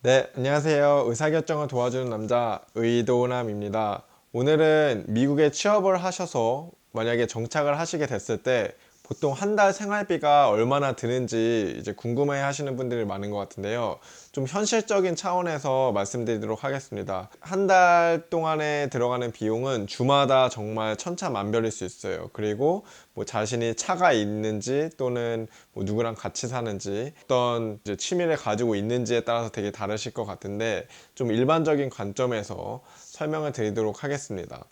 네, 안녕하세요. 의사결정을 도와주는 남자 의도남입니다. 오늘은 미국에 취업을 하셔서 만약에 정착을 하시게 됐을 때 보통 한 달 생활비가 얼마나 드는지 이제 궁금해 하시는 분들이 많은 것 같은데요. 좀 현실적인 차원에서 말씀드리도록 하겠습니다. 한 달 동안에 들어가는 비용은 주마다 정말 천차만별일 수 있어요. 그리고 뭐 자신이 차가 있는지 또는 뭐 누구랑 같이 사는지 어떤 이제 취미를 가지고 있는지에 따라서 되게 다르실 것 같은데 좀 일반적인 관점에서 설명을 드리도록 하겠습니다.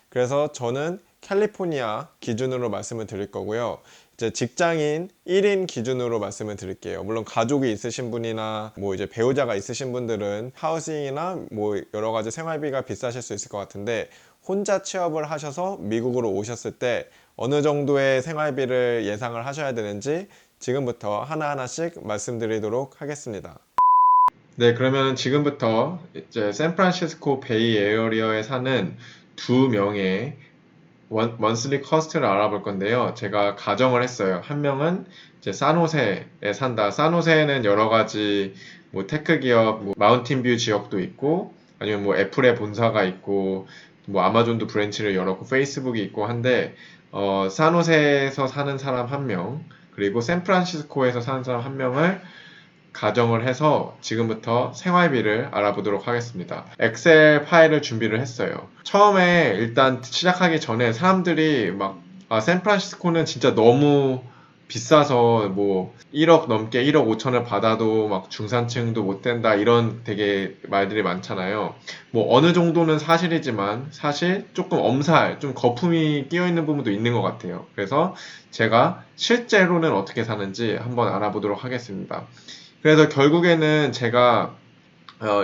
그래서 저는 캘리포니아 기준으로 말씀을 드릴 거고요. 이제 직장인 1인 기준으로 말씀을 드릴게요. 물론 가족이 있으신 분이나 뭐 이제 배우자가 있으신 분들은 하우싱이나 뭐 여러 가지 생활비가 비싸실 수 있을 것 같은데 혼자 취업을 하셔서 미국으로 오셨을 때 어느 정도의 생활비를 예상을 하셔야 되는지 지금부터 하나하나씩 말씀드리도록 하겠습니다. 네, 그러면 지금부터 이제 샌프란시스코 베이 에어리어에 사는 두 명의 먼슬리 커스트를 알아볼 건데요. 제가 가정을 했어요. 한 명은 이제 산호세에 산다. 산호세에는 여러 가지 뭐 테크 기업, 뭐 마운틴뷰 지역도 있고 아니면 뭐 애플의 본사가 있고 뭐 아마존도 브랜치를 열었고 페이스북이 있고 한데 산호세에서 사는 사람 한 명, 그리고 샌프란시스코에서 사는 사람 한 명을 가정을 해서 지금부터 생활비를 알아보도록 하겠습니다. 엑셀 파일을 준비를 했어요. 처음에 일단 시작하기 전에 사람들이 막 샌프란시스코는 진짜 너무 비싸서 뭐 1억 넘게 1억 5천을 받아도 막 중산층도 못 된다 이런 되게 말들이 많잖아요. 뭐 어느 정도는 사실이지만 사실 조금 엄살, 좀 거품이 끼어 있는 부분도 있는 것 같아요. 그래서 제가 실제로는 어떻게 사는지 한번 알아보도록 하겠습니다. 그래서 결국에는 제가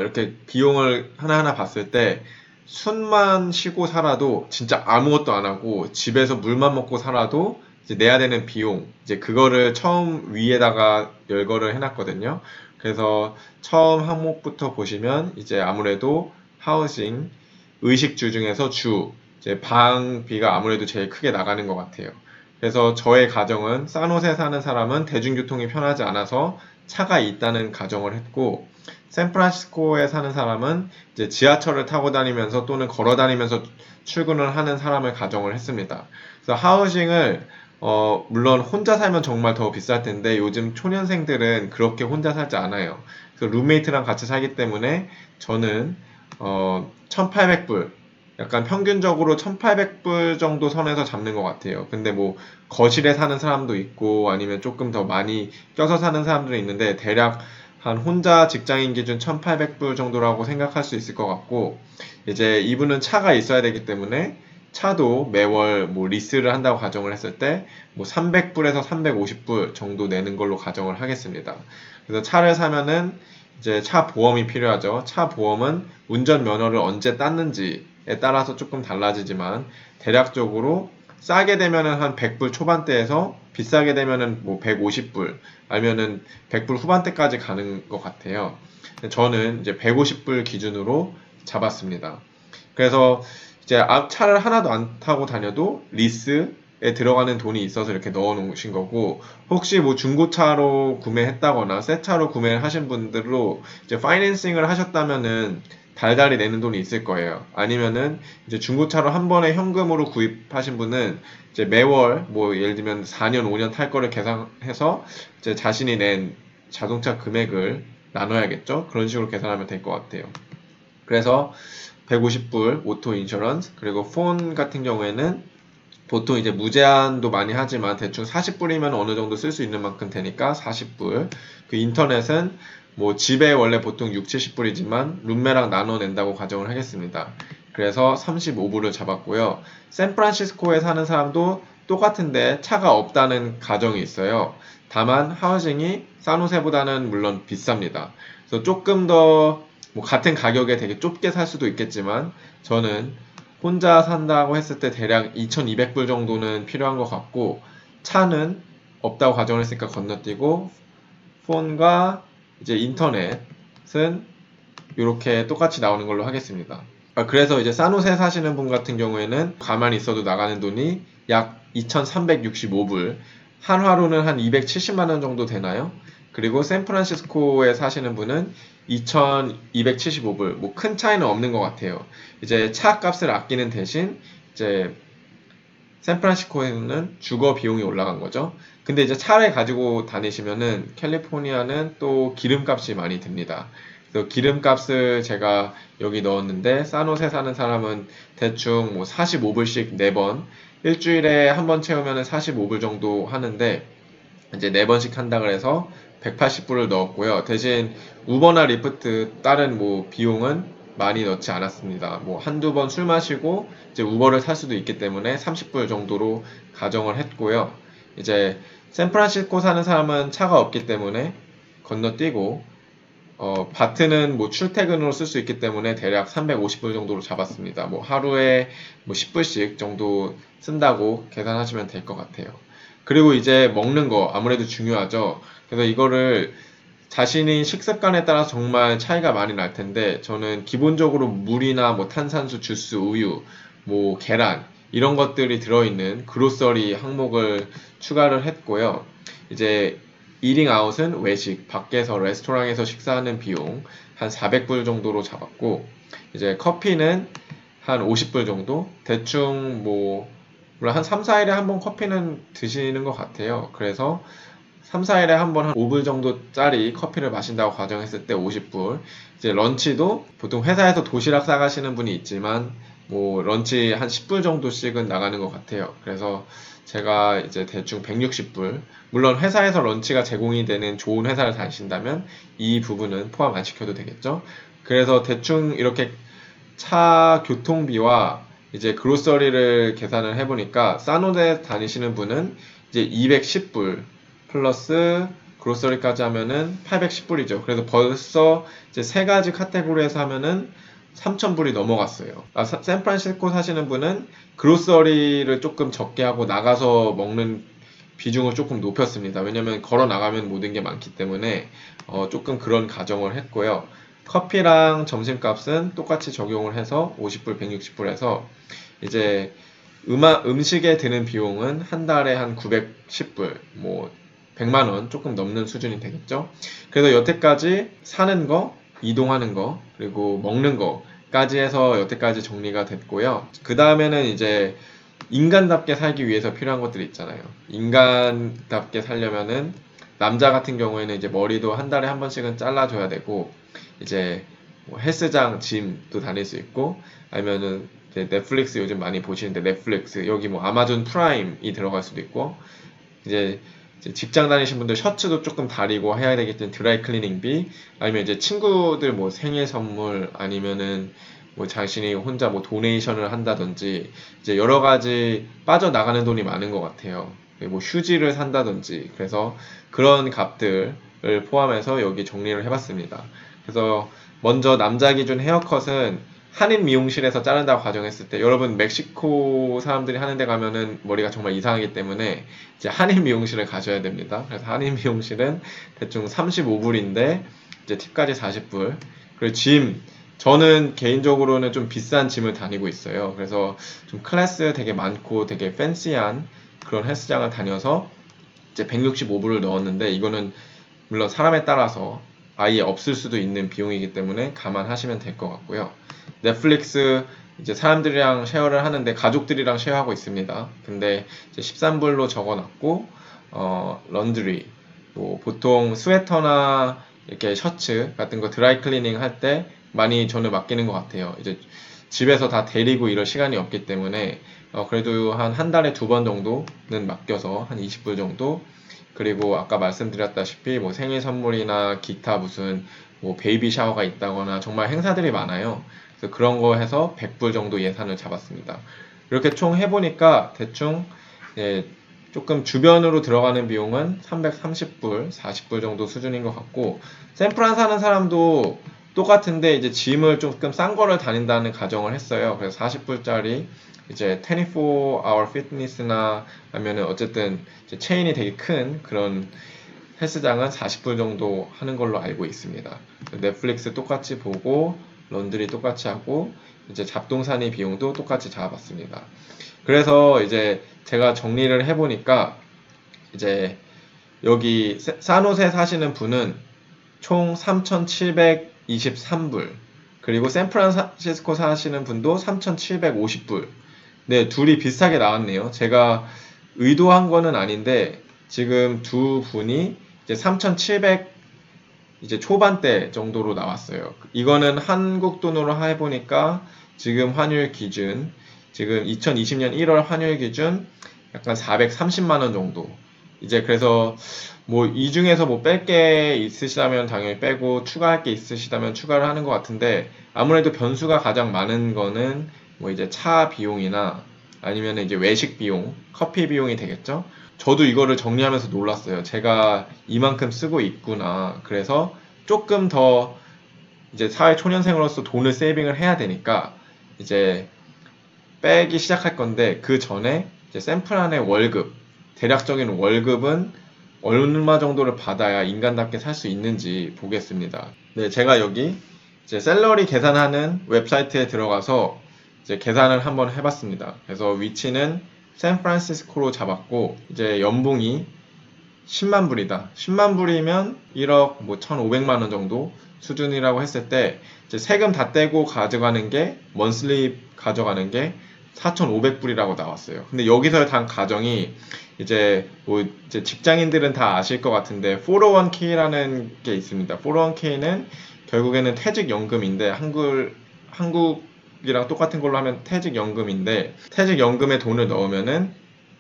이렇게 비용을 하나하나 봤을 때 숨만 쉬고 살아도 진짜 아무것도 안 하고 집에서 물만 먹고 살아도 이제 내야 되는 비용 이제 그거를 처음 위에다가 열거를 해놨거든요. 그래서 처음 항목부터 보시면 이제 아무래도 하우싱 의식주 중에서 주 이제 방비가 아무래도 제일 크게 나가는 것 같아요. 그래서 저의 가정은 산호세 사는 사람은 대중교통이 편하지 않아서 차가 있다는 가정을 했고, 샌프란시스코에 사는 사람은 이제 지하철을 타고 다니면서 또는 걸어 다니면서 출근을 하는 사람을 가정을 했습니다. 그래서 하우싱을 물론 혼자 살면 정말 더 비쌀 텐데 요즘 초년생들은 그렇게 혼자 살지 않아요. 그래서 룸메이트랑 같이 살기 때문에 저는 1,800불 약간 평균적으로 1,800불 정도 선에서 잡는 것 같아요. 근데 뭐 거실에 사는 사람도 있고 아니면 조금 더 많이 껴서 사는 사람들이 있는데 대략 한 혼자 직장인 기준 1,800불 정도라고 생각할 수 있을 것 같고, 이제 이분은 차가 있어야 되기 때문에 차도 매월 뭐 리스를 한다고 가정을 했을 때 뭐 300불에서 350불 정도 내는 걸로 가정을 하겠습니다. 그래서 차를 사면은 이제 차 보험이 필요하죠. 차 보험은 운전면허를 언제 땄는지에 따라서 조금 달라지지만 대략적으로 싸게 되면은 한 100불 초반대에서 비싸게 되면은 뭐 150불 아니면은 100불 후반대까지 가는 것 같아요. 저는 이제 150불 기준으로 잡았습니다. 그래서 이제 앞 차를 하나도 안 타고 다녀도 리스에 들어가는 돈이 있어서 이렇게 넣어 놓으신 거고, 혹시 뭐 중고차로 구매했다거나 새 차로 구매를 하신 분들로 이제 파이낸싱을 하셨다면은 달달이 내는 돈이 있을 거예요. 아니면은 이제 중고차로 한 번에 현금으로 구입하신 분은 이제 매월 뭐 예를 들면 4년, 5년 탈 거를 계산해서 이제 자신이 낸 자동차 금액을 나눠야겠죠? 그런 식으로 계산하면 될 것 같아요. 그래서 150불 오토 인슈런스, 그리고 폰 같은 경우에는 보통 이제 무제한도 많이 하지만 대충 40불이면 어느 정도 쓸 수 있는 만큼 되니까 40불. 그 인터넷은 뭐 집에 원래 보통 6, 70불이지만 룸메랑 나눠 낸다고 가정을 하겠습니다. 그래서 35불을 잡았고요. 샌프란시스코에 사는 사람도 똑같은데 차가 없다는 가정이 있어요. 다만 하우징이 산호세보다는 물론 비쌉니다. 그래서 조금 더 뭐 같은 가격에 되게 좁게 살 수도 있겠지만 저는 혼자 산다고 했을 때 대략 2,200불 정도는 필요한 것 같고, 차는 없다고 가정을 했으니까 건너뛰고, 폰과 이제 인터넷은 이렇게 똑같이 나오는 걸로 하겠습니다. 그래서 이제 산호세 사시는 분 같은 경우에는 가만히 있어도 나가는 돈이 약 2,365불, 한화로는 한 270만 원 정도 되나요? 그리고 샌프란시스코에 사시는 분은 2,275불. 뭐 큰 차이는 없는 것 같아요. 이제 차 값을 아끼는 대신 이제 샌프란시스코에는 주거 비용이 올라간 거죠. 근데 이제 차를 가지고 다니시면은 캘리포니아는 또 기름값이 많이 듭니다. 그래서 기름값을 제가 여기 넣었는데 산호세 사는 사람은 대충 뭐 45불씩 4번 일주일에 한 번 채우면은 45불 정도 하는데 이제 4번씩 한다 그래서 180불을 넣었고요. 대신 우버나 리프트 다른 뭐 비용은 많이 넣지 않았습니다. 뭐 한두 번 술 마시고 이제 우버를 탈 수도 있기 때문에 30불 정도로 가정을 했고요. 이제 샌프란시스코 사는 사람은 차가 없기 때문에 건너뛰고 바트는 뭐 출퇴근으로 쓸 수 있기 때문에 대략 350불 정도로 잡았습니다. 뭐 하루에 뭐 10불씩 정도 쓴다고 계산하시면 될 것 같아요. 그리고 이제 먹는 거 아무래도 중요하죠. 그래서 이거를 자신의 식습관에 따라 정말 차이가 많이 날 텐데 저는 기본적으로 물이나 뭐 탄산수, 주스, 우유, 뭐 계란 이런 것들이 들어있는 그로서리 항목을 추가를 했고요. 이제 이링 아웃은 외식, 밖에서 레스토랑에서 식사하는 비용 한 400불 정도로 잡았고 이제 커피는 한 50불 정도? 대충 뭐 물론 한 3, 4일에 한 번 커피는 드시는 것 같아요. 그래서 3, 4일에 한 번 한 5불 정도짜리 커피를 마신다고 가정했을 때 50불. 이제 런치도 보통 회사에서 도시락 싸가시는 분이 있지만 뭐 런치 한 10불 정도씩은 나가는 것 같아요. 그래서 제가 이제 대충 160불. 물론 회사에서 런치가 제공이 되는 좋은 회사를 다니신다면 이 부분은 포함 안 시켜도 되겠죠. 그래서 대충 이렇게 차 교통비와 이제 그로서리를 계산을 해보니까 싸노데 다니시는 분은 이제 210불 플러스 그로서리까지 하면은 810불이죠. 그래서 벌써 이제 세 가지 카테고리에서 하면은 3,000불이 넘어갔어요. 샌프란시스코 사시는 분은 그로서리를 조금 적게 하고 나가서 먹는 비중을 조금 높였습니다. 왜냐면 걸어 나가면 모든 게 많기 때문에 조금 그런 가정을 했고요. 커피랑 점심값은 똑같이 적용을 해서 50불, 160불 해서 이제 음식에 드는 비용은 한 달에 한 910불, 뭐 100만 원 조금 넘는 수준이 되겠죠. 그래서 여태까지 사는 거, 이동하는 거, 그리고 먹는 거까지 해서 여태까지 정리가 됐고요. 그 다음에는 이제 인간답게 살기 위해서 필요한 것들이 있잖아요. 인간답게 살려면은 남자 같은 경우에는 이제 머리도 한 달에 한 번씩은 잘라줘야 되고 이제 뭐 헬스장, 짐도 다닐 수 있고 아니면은 이제 넷플릭스 요즘 많이 보시는데 넷플릭스 여기 뭐 아마존 프라임이 들어갈 수도 있고 이제 직장 다니신 분들 셔츠도 조금 다리고 해야 되기 때문에 드라이 클리닝비 아니면 이제 친구들 뭐 생일 선물 아니면은 뭐 자신이 혼자 뭐 도네이션을 한다든지 이제 여러 가지 빠져나가는 돈이 많은 것 같아요. 뭐 휴지를 산다든지 그래서 그런 값들을 포함해서 여기 정리를 해봤습니다. 그래서 먼저 남자 기준 헤어컷은 한인 미용실에서 자른다고 가정했을 때 여러분 멕시코 사람들이 하는 데 가면은 머리가 정말 이상하기 때문에 이제 한인 미용실을 가셔야 됩니다. 그래서 한인 미용실은 대충 35불인데 이제 팁까지 40불. 그리고 저는 개인적으로는 좀 비싼 짐을 다니고 있어요. 그래서 좀 클래스 되게 많고 되게 팬시한 그런 헬스장을 다녀서 이제 165불을 넣었는데 이거는 물론 사람에 따라서 아예 없을 수도 있는 비용이기 때문에 감안하시면 될 것 같고요. 넷플릭스 이제 사람들이랑 쉐어를 하는데 가족들이랑 쉐어하고 있습니다. 근데 이제 13불로 적어놨고 런드리 뭐 보통 스웨터나 이렇게 셔츠 같은 거 드라이 클리닝 할 때 많이 저는 맡기는 것 같아요. 이제 집에서 다 데리고 이럴 시간이 없기 때문에 그래도 한 달에 2번 정도는 맡겨서 한 20불 정도 그리고 아까 말씀드렸다시피 뭐 생일 선물이나 기타 무슨 뭐 베이비 샤워가 있다거나 정말 행사들이 많아요. 그래서 그런 거 해서 100불 정도 예산을 잡았습니다. 이렇게 총 해보니까 대충 예, 조금 주변으로 들어가는 비용은 330불, 40불 정도 수준인 것 같고 샌프란 사는 사람도 똑같은데 이제 짐을 조금 싼 거를 다닌다는 가정을 했어요. 그래서 40불짜리 이제 24hour fitness나 아니면은 어쨌든 이제 체인이 되게 큰 그런 헬스장은 40불 정도 하는 걸로 알고 있습니다. 넷플릭스 똑같이 보고 런드리 똑같이 하고 이제 잡동사니 비용도 똑같이 잡아봤습니다. 그래서 이제 제가 정리를 해보니까 이제 여기 산호세 사시는 분은 총 3,723불. 그리고 샌프란시스코 사시는 분도 3,750불. 네, 둘이 비슷하게 나왔네요. 제가 의도한 거는 아닌데 지금 두 분이 이제 3,700 이제 초반대 정도로 나왔어요. 이거는 한국 돈으로 해보니까 지금 환율 기준, 지금 2020년 1월 환율 기준 약간 430만 원 정도. 이제 그래서 뭐 이 중에서 뭐 뺄 게 있으시다면 당연히 빼고 추가할 게 있으시다면 추가를 하는 것 같은데, 아무래도 변수가 가장 많은 거는 뭐 이제 차 비용이나 아니면 이제 외식 비용, 커피 비용이 되겠죠? 저도 이거를 정리하면서 놀랐어요. 제가 이만큼 쓰고 있구나. 그래서 조금 더 이제 사회 초년생으로서 돈을 세이빙을 해야 되니까 이제 빼기 시작할 건데, 그 전에 이제 샘플안의 월급, 대략적인 월급은 얼마 정도를 받아야 인간답게 살 수 있는지 보겠습니다. 네, 제가 여기 이제 샐러리 계산하는 웹사이트에 들어가서 이제 계산을 한번 해봤습니다. 그래서 위치는 샌프란시스코로 잡았고, 이제 연봉이 10만 불이다. 10만 불이면 1억 뭐 1,500만 원 정도 수준이라고 했을 때, 이제 세금 다 떼고 가져가는 게, 먼슬리 가져가는 게 4,500불이라고 나왔어요. 근데 여기서 단 가정이 이제 뭐 이제 직장인들은 다 아실 것 같은데 401k라는 게 있습니다. 401k는 결국에는 퇴직연금인데, 한국이랑 똑같은 걸로 하면 퇴직연금인데, 퇴직연금에 돈을 넣으면은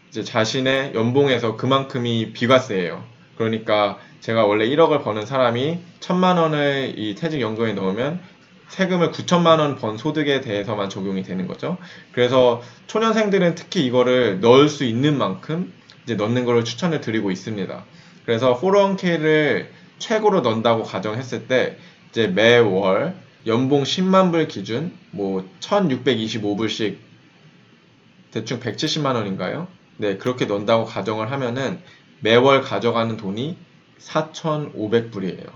이제 자신의 연봉에서 그만큼이 비과세예요. 그러니까 제가 원래 1억을 버는 사람이 1,000만 원을 이 퇴직연금에 넣으면 세금을 9천만 원 번 소득에 대해서만 적용이 되는 거죠. 그래서 초년생들은 특히 이거를 넣을 수 있는 만큼 이제 넣는 것을 추천을 드리고 있습니다. 그래서 401k를 최고로 넣는다고 가정했을 때 이제 매월 연봉 10만 불 기준 뭐 1,625불씩 대충 170만 원인가요? 네, 그렇게 넣는다고 가정을 하면은 매월 가져가는 돈이 4,500불이에요.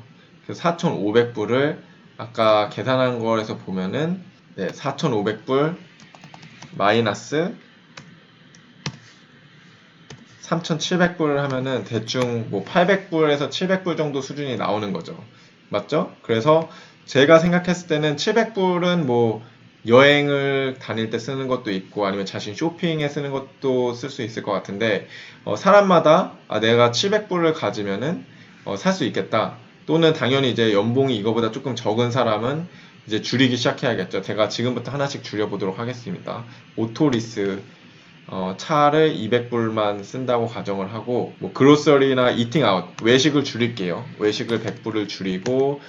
그래서 4,500불을 아까 계산한 거에서 보면은, 네, 4,500불 마이너스 3,700불을 하면은 대충 뭐 800불에서 700불 정도 수준이 나오는 거죠. 맞죠? 그래서 제가 생각했을 때는 700불은 뭐 여행을 다닐 때 쓰는 것도 있고 아니면 자신 쇼핑에 쓰는 것도 쓸 수 있을 것 같은데, 사람마다 내가 700불을 가지면은 살 수 있겠다. 또는 당연히 이제 연봉이 이거보다 조금 적은 사람은 이제 줄이기 시작해야겠죠. 제가 지금부터 하나씩 줄여보도록 하겠습니다. 오토리스, 차를 200불만 쓴다고 가정을 하고, 뭐 그로서리나 이팅 아웃, 외식을 줄일게요. 외식을 100불을 줄이고,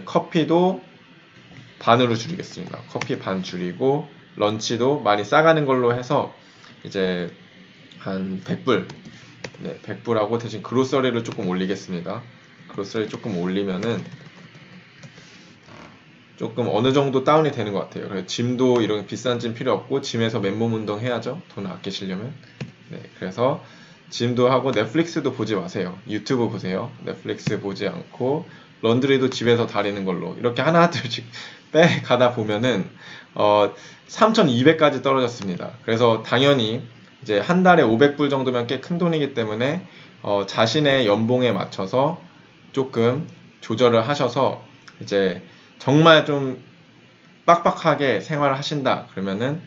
커피도 반으로 줄이겠습니다. 커피 반 줄이고, 런치도 많이 싸가는 걸로 해서 이제 한 100불, 네, 100불하고 대신 그로서리를 조금 올리겠습니다. 그로서리 조금 올리면은 조금 어느 정도 다운이 되는 것 같아요. 그래서 짐도 이런 비싼 짐 필요 없고, 짐에서 맨몸 운동 해야죠. 돈 아끼시려면. 네, 그래서 짐도 하고 넷플릭스도 보지 마세요. 유튜브 보세요. 넷플릭스 보지 않고 런드리도 집에서 다리는 걸로 이렇게 하나둘씩 빼 가다 보면은 3,200까지 떨어졌습니다. 그래서 당연히 이제 한 달에 500불 정도면 꽤 큰 돈이기 때문에 자신의 연봉에 맞춰서 조금 조절을 하셔서 이제 정말 좀 빡빡하게 생활을 하신다 그러면은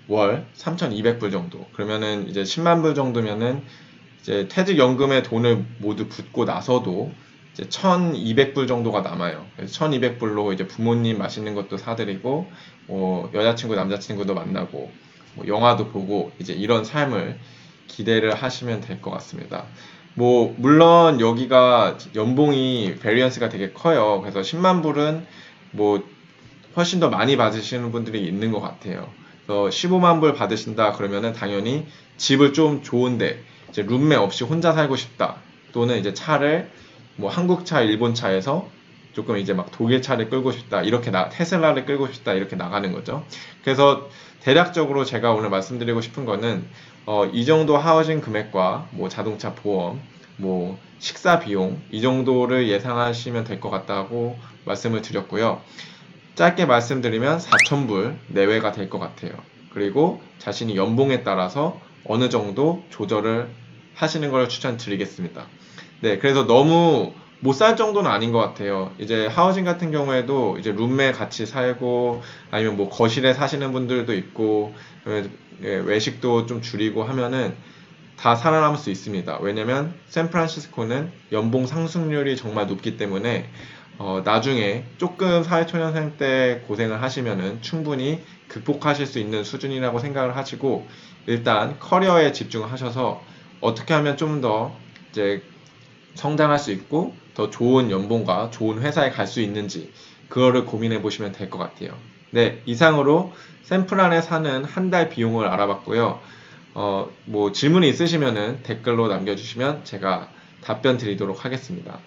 월 3,200불 정도, 그러면은 이제 10만 불 정도면은 이제 퇴직연금에 돈을 모두 붓고 나서도 이제 1,200불 정도가 남아요. 그래서 1,200불로 이제 부모님 맛있는 것도 사드리고, 여자친구 남자친구도 만나고, 뭐 영화도 보고, 이제 이런 삶을 기대를 하시면 될 것 같습니다. 뭐 물론 여기가 연봉이 베리언스가 되게 커요. 그래서 10만 불은 뭐 훨씬 더 많이 받으시는 분들이 있는 것 같아요. 그래서 15만 불 받으신다 그러면은 당연히 집을 좀 좋은데 이제 룸메 없이 혼자 살고 싶다, 또는 이제 차를 뭐 한국 차, 일본 차에서 조금 이제 막 독일 차를 끌고 싶다, 이렇게 테슬라를 끌고 싶다, 이렇게 나가는 거죠. 그래서 대략적으로 제가 오늘 말씀드리고 싶은 거는 이 정도 하우징 금액과 뭐 자동차 보험, 뭐 식사 비용, 이 정도를 예상하시면 될 것 같다고 말씀을 드렸고요. 짧게 말씀드리면 4,000불 내외가 될 것 같아요. 그리고 자신이 연봉에 따라서 어느 정도 조절을 하시는 걸 추천드리겠습니다. 네, 그래서 너무 못 살 정도는 아닌 것 같아요. 이제 하우징 같은 경우에도 이제 룸메 같이 살고 아니면 뭐 거실에 사시는 분들도 있고 외식도 좀 줄이고 하면은 다 살아남을 수 있습니다. 왜냐면 샌프란시스코는 연봉 상승률이 정말 높기 때문에 나중에 조금 사회초년생 때 고생을 하시면은 충분히 극복하실 수 있는 수준이라고 생각을 하시고 일단 커리어에 집중하셔서 어떻게 하면 좀 더 이제 성장할 수 있고 더 좋은 연봉과 좋은 회사에 갈 수 있는지 그거를 고민해 보시면 될 것 같아요. 네, 이상으로 샌프란에 사는 한 달 비용을 알아봤고요. 뭐 질문이 있으시면은 댓글로 남겨주시면 제가 답변 드리도록 하겠습니다.